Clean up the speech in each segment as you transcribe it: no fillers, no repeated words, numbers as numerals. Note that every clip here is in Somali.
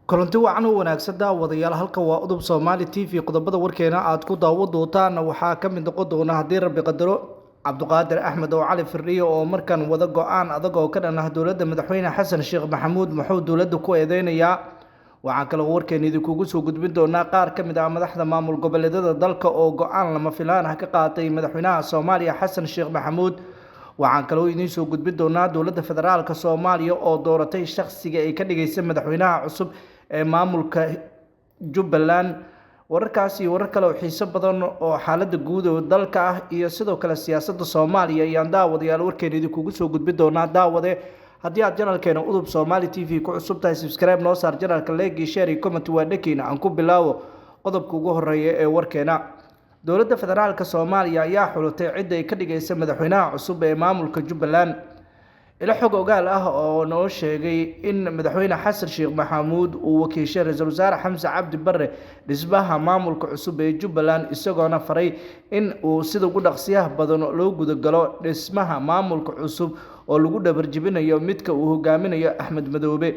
kulanti wacan oo wanaagsan daawadayaal halka waa udub Soomaali TV qodobada warkeena aad ku daawo doontaan waxaa ka mid noqon doona hadii Rabbi qadaro Cabduqaadir Axmed oo Cali Firriyo oo markan wada go'aan adag oo ka dhan ah dawladda madaxweyne Xasan Sheekh Maxamuud wuxuu dawladda ku eedeynaya waxaan kale warkeena idinku soo gudbin doonaa qaar ka mid ah madaxda maamul goboleedyada dalka oo go'aan lama filaan ah ka qaatay madaxweynaha Soomaaliya Xasan Sheekh Maxamuud waxaan kale oo idin soo gudbin doonaa dawladda federaalka Soomaaliya oo dooratay shakhsiga ay ka dhigaysa madaxweynaha cusub ee maamulka Jubbaland wararkaas iyo warar kale oo xiiso badan oo xaaladda guud ee dalka ah iyo sidoo kale siyaasadda Soomaaliya ayaan daawadayaal warkeena idinku soo gudbin doonaa daawade haddii aad channelkeena udub Soomaali TV ku cusub tahay subscribe noo saar channelka like share iyo comment waa dhakeena aan ku bilaawo qodobka ugu horeeya ee warkeena dawladda federaalka Soomaaliya ayaa xulatay cid ay ka dhigaysa madaxweynaha cusub ee maamulka Jubbaland ila xog ogaal ah oo noo sheegay in madaxweyne Xasan Sheekh Maxamuud uu wakiishay ra'iisul wasaare Xamse Cabdi Barre dhismaha maamulka cusub ee Jubbaland isagoona faray in uu sida ugu dhaqsiyaha badan loo guda galo dhismaha maamulka cusub oo lagu dhabarjibinayo midka uu hogaaminayo Axmed Madoobe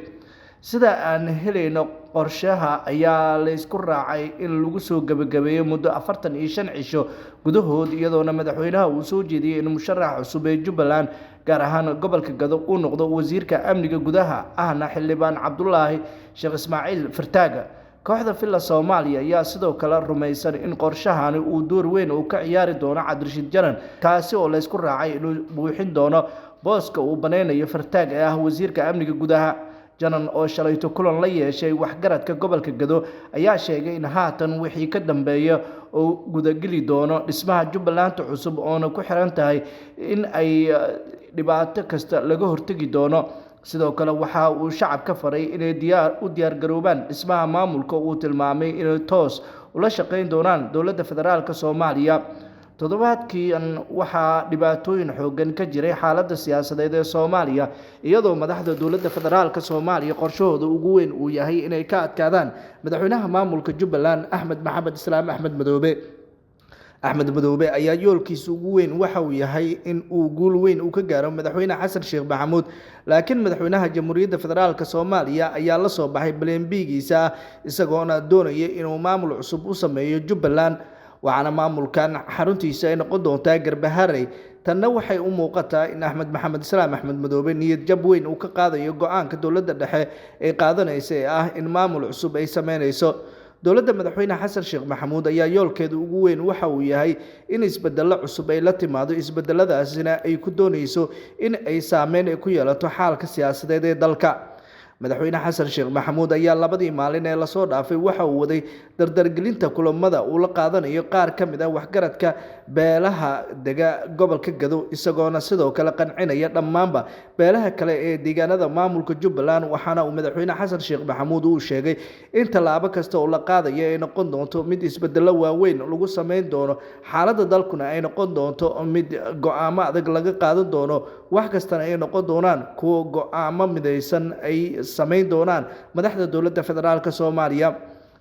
sida aan helayno qorshaha ayaa la isku raacay in lagu soo gabagabeeyo muddo 45 cisho gudahood iyadoona madaxweynaha uu soo jeediyay in musharax cusub ee Jubbaland gaar ahaan gobolka Gado uu noqdo wasiirka amniga gudaha ahna xildhibaan Cabdullaahi Sheekh Ismaaciil Fartaaga kooxda Villa Soomaaliya ayaa sidoo kale rumaysan in qorshahani uu door weyn u ka ciyaari doono Cabdirashiid Jaran kaasi oo la isku raacay inuu buuxin doono booska uu baneynayo Fartaag ee ah wasiirka amniga gudaha Janan oo shalayto kulan la yeeshay waxgaradka gobolka Gado ayaa sheegay in haatan wixii ka dambeeya oo gudageli doono dhismaha Jubbaland cusub oo ku xiran tahay in ay dhibaato kasta laga hortagi doono sidoo kale waxa uu shacabka faray inay diyaar garoobaan dhismaha maamulka uu tilmaamay inay toos ula shaqeyn doonaan dawladda federaalka Soomaaliya toddobaadkiian waxaa dhibaatooyin xoogan ka jiray xaaladda siyaasadeed ee Soomaaliya iyadoo madaxda dawladda federaalka Soomaaliya qorshahooda ugu weyn uu yahay inay ka adkaadaan madaxweynaha maamulka Jubbaland Axmed Maxamed Islaam Axmed Madoobe ayaa yoolkiisa ugu weyn waxa uu yahay in uu guul weyn ka gaaro madaxweyne Xasan Sheekh Maxamuud laakiin madaxweynaha Jamhuuriyadda Federaalka Soomaaliya ayaa la soo baxay baleenbigiisa isagoona doonaya inuu maamul cusub u sameeyo Jubbaland waxaana maamulkan xaruntiisa ay noqon doontaa Garbaharey tanna waxay u muuqataa in Axmed Maxamed Islaam Axmed Madoobe niyad jab weyn uu ka qaadayo go'aanka dawladda dhexe ee qaadanaysa ee ah in maamul cusub ay sameynayso dawladda madaxweyne Xasan Sheekh Maxamuud ayaa yoolkeeda ugu weyn waxa uu yahay in isbeddello cusub ay la timaado isbeddeladaasina ay ku doonayso in ay saameyn ku yeelato xaalka siyaasadeed ee dalka madaxweyne Xasan Sheekh Maxamuud ayaa labadii maalin ee la soo dhaafay waxa uu waday dardargelinta kulamada uu la qaadanayo qaar ka mid ah waxgaradka beelaha dega gobolka Gado isagoona sidoo kale qancinaya dhammaanba beelaha kale ee deegaanada maamulka Jubbaland waxaana uu madaxweyne Xasan Sheekh Maxamuud uu sheegay in talaabo kasta oo la qaadayo ay noqon doonto mid isbeddello waaweyn lagu sameyn doono xaaladda dalkuna ay noqon doonto mid go'aamo adag laga qaadan doono wax kastana ay noqon doonaan kuwa go'aamo midaysan ay sameyn doonaan madaxda dawladda federaalka Soomaaliya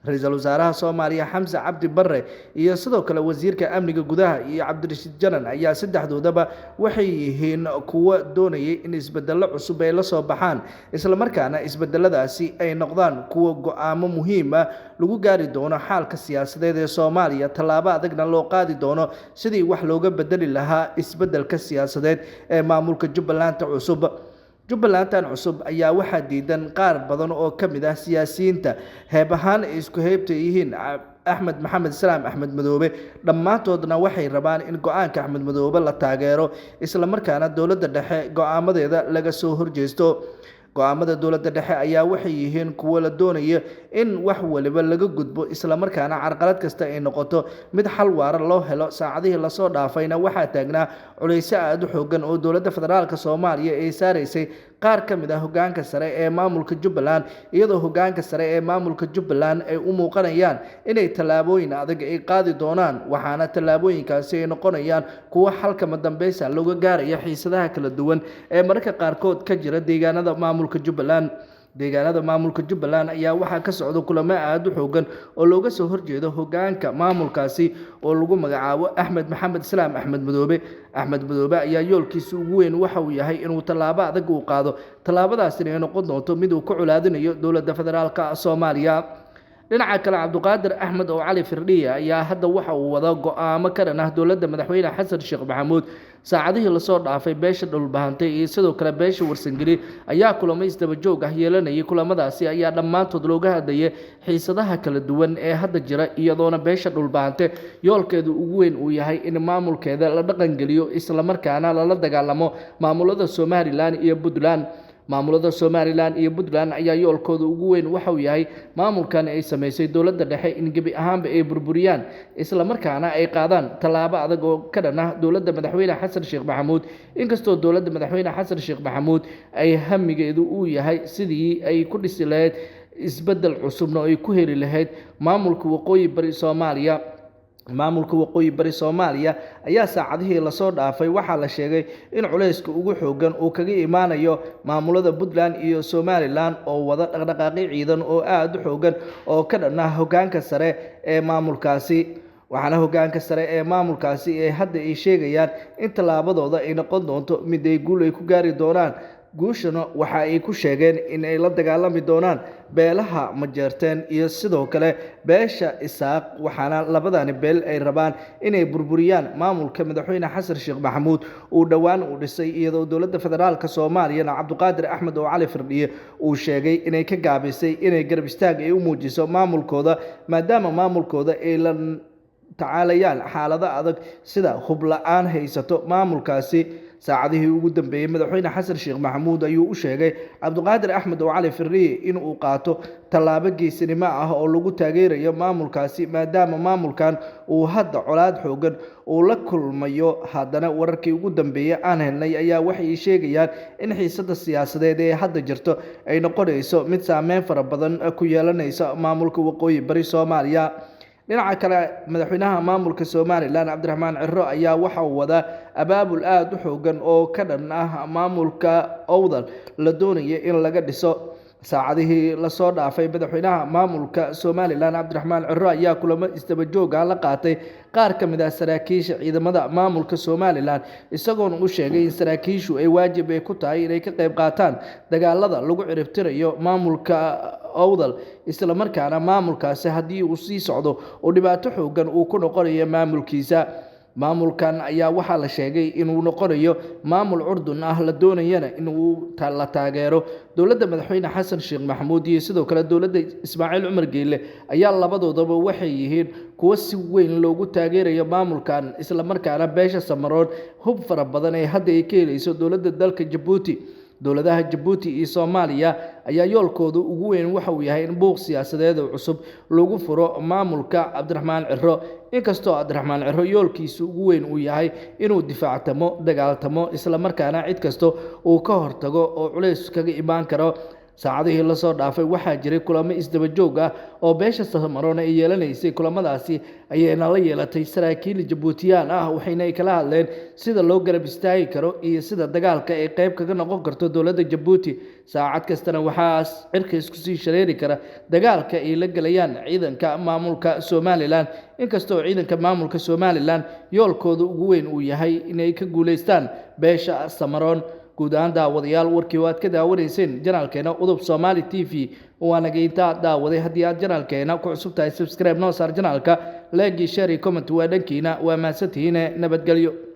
ra'iisul wasaaraha Soomaaliya Xamse Cabdi Barre iyo sidoo kale wasiirka amniga gudaha iyo Cabdirashiid Jaran ayaa saddexdoodaba waxay yihiin kuwa doonayay in isbeddello cusub ay la soo baxaan isla markaana isbeddeladaasi ay noqdaan kuwa go'aamo muhiim ah lagu gaari doono xaalka siyaasadeed ee Soomaaliya talaabo adagna loo qaadi doono sidii wax looga bedeli lahaa isbeddelka siyaasadeed ee maamulka Jubbaland cusub Jubbaland cusub ayaa waxaa diidan qaar badan oo ka mid ah siyaasiyiinta heeb ahaan ay isku heebta yihiin Axmed Maxamed Islaam Axmed Madoobe dhammaantoodna waxay rabaan in go'aanka Axmed Madoobe la taageero isla markaana dawladda dhexe go'aamadeeda laga soo horjeesto go'aamada dawladda dhexe ayaa waxay yihiin kuwa la doonayo in wax waliba laga gudbo isla markaana carqalad kasta ay noqoto mid xal waara loo helo saacadihii la soo dhaafayna waxaa taagnaa culays aad u xoogan oo dawladda federaalka Soomaaliya ay saareysay qaar ka mid ah hoggaanka sare ee maamulka Jubbaland iyadoo hoggaanka sare ee maamulka Jubbaland ay u muuqanayaan inay talaabooyin adag ay qaadi doonaan waxaana talaabooyinkaasi ay noqonayaan kuwa xalka madambeysa looga gaarayo xiisadaha kala duwan ee mararka qaarkood ka jira deegaanada maamulka Jubbaland deegaanada maamulka Jubbaland ayaa waxaa ka socda kulamo aad u xoogan oo looga soo horjeedo hoggaanka maamulkaasi oo lagu magacaabo Axmed Maxamed Islaam Axmed Madoobe ayaa yoolkiisa ugu weyn waxa uu yahay inuu tallaabo adag u qaado tallaabadaasina ay noqon doonto mid uu ku culaadinayo dowladda federaalka Soomaaliya. dhinaca kale Cabdiqaadir Axmed oo Cali Firdhiye ayaa hadda waxa uu wada go'aamo ka dhan ah dowladda madaxweyne Xasan Sheekh Maxamuud saacadihii la soo dhaafay beesha dhulbahantay iyo sidoo kale beesha Warsangeli ayaa kulamo isdaba joog ah yeelanayay. kulamadaasi ayaa dhammaantood looga hadlayay xiisadaha kala duwan ee hadda jira iyadoona beesha dhulbahantay yoolkeedu ugu weyn uu yahay in maamulkeeda la dhaqan geliyo isla markaana lala dagaalamo maamulada Somaliland iyo Puntland. maamulada Somaliland iyo Puntland ayaa yoolkooda ugu weyn waxa uu yahay maamulkan ay sameysay dowladda dhexe in gebi ahaanba ay burburiyaan isla markaana ay qaadaan tallaabo adag oo ka dhan ah dowladda madaxweyne Xasan Sheekh Maxamuud. inkastoo dowladda madaxweyne Xasan Sheekh Maxamuud ay hamigeedu uu yahay sidii ay ku dhisi lahayd isbedel cusubna ay ku heli lahayd maamulka waqooyi bari Soomaaliya. maamulka waqooyi bari Soomaaliya ayaa saacadihii la soo dhaafay waxaa la sheegay in culayska ugu xoogan uu kaga imaanayo maamulada Puntland iyo Somaliland oo wada dhaqdhaqaaqyo ciidan oo aad u xoogan oo ka dhan ah hoggaanka sare ee maamulkaasi. waxaana hoggaanka sare ee maamulkaasi ee hadda ay sheegayaan in tallaabadooda ay noqon doonto mid ay guul ay ku gaari doonaan. guushana waxa ay ku sheegeen in ay la dagaalami doonaan beelaha Majeerteen iyo sidoo kale beesha Isaaq, waxaana labadani beel ay rabaan inay burburiyaan maamulka madaxweyne Xasan Sheekh Maxamuud uu dhawaan u dhisay iyadoo dowladda federaalka Soomaaliya Cabdiqaadir Axmed oo Cali Firdhiye uu sheegay inay ka gaabisay inay garab istaag ay u muujiso maamulkooda maadaama maamulkooda ay la tacaalayaan xaalado adag sida hub la'aan haysato maamulkaasi. saacadihii ugu dambeeyay madaxweyne Xasan Sheekh Maxamuud ayuu u sheegay Cabdiqaadir Axmed oo Cali Firdhiye in uu qaato tallaabo geesinimo ah oo lagu taageerayo maamulkaasi maadaama maamulkan uu hadda colaad xoogan uu la kulmayo. haddana wararkii ugu dambeeyay aan helnay ayaa waxay sheegayaan in xiisada siyaasadeed ee hadda jirto ay noqonayso mid saameyn fara badan ku yeelanaysa maamulka waqooyi bari Soomaaliya. dhinaca kale madaxweynaha maamulka Somaliland Cabdiraxmaan Ciro ayaa waxa uu wadaa abaabul aad u xoogan oo ka dhan ah maamulka Awdal la doonayo in laga dhiso. saacadihii la soo dhaafay madaxweynaha maamulka Somaliland Cabdiraxmaan Ciro ayaa kulamo isdaba joog ah la qaatay qaar ka mid ah saraakiisha ciidamada maamulka Somaliland isagoona u sheegay in saraakiishu ay waajib ay ku tahay inay ka qayb qaataan dagaalada lagu ciribtirayo maamulka Awdal isla markaana maamulkaasi haddii uu sii socdo oo dhibaato xoogan uu ku noqonayo maamulkiisa. maamulkan ayaa waxaa la sheegay inuu noqonayo maamul curdun ah la doonayana inuu la taageero dowladda madaxweyne Xasan Sheekh Maxamuud iyo sidoo kale dowladda Ismaaciil Cumar Geelle ayaa labadoodaba waxay yihiin kuwa si weyn loogu taageerayo maamulkan isla markaana beesha Samaroon hub fara badan ee hadda ay ka helayso dowladda dalka Djibouti. dowladaha Djibouti iyo Soomaaliya ayaa yoolkooda ugu weyn waxa uu yahay in buuq siyaasadeed oo cusub lagu furo maamulka Cabdiraxmaan Ciro. inkastoo Cabdiraxmaan Ciro yoolkiisa ugu weyn uu yahay inuu difaactamo dagaaltamo isla markaana cid kasto uu ka hortago oo culays kaga imaan karo. saacadihii la soo dhaafay waxaa jiray kulamo isdaba joog ah oo beesha Samaroon ay yeelanaysay. kulamadaasi ayayna la yeelatay saraakiil Djiboutiyaan ah waxayna ay kala hadleen sida loo garab istaagi karo iyo sida dagaalka ay qayb kaga noqon karto dowladda Djibouti. saacad kastana waxaa cirka isku sii shareeri kara dagaalka ay la galayaan ciidanka maamulka Somaliland. inkastoo ciidanka maamulka Somaliland yoolkooda ugu weyn uu yahay inay ka guuleystaan beesha Samaroon. guud ahaan daawadayaal warkii waad ka daawanayseen janaalkeena Udub Somali TV waana geynta daawaday. haddii aad janaalkeena ku cusub tahay subscribe noo saar janaalka, like, share, comment waa dhankiina. waa mahadsantihiin. nabadgelyo.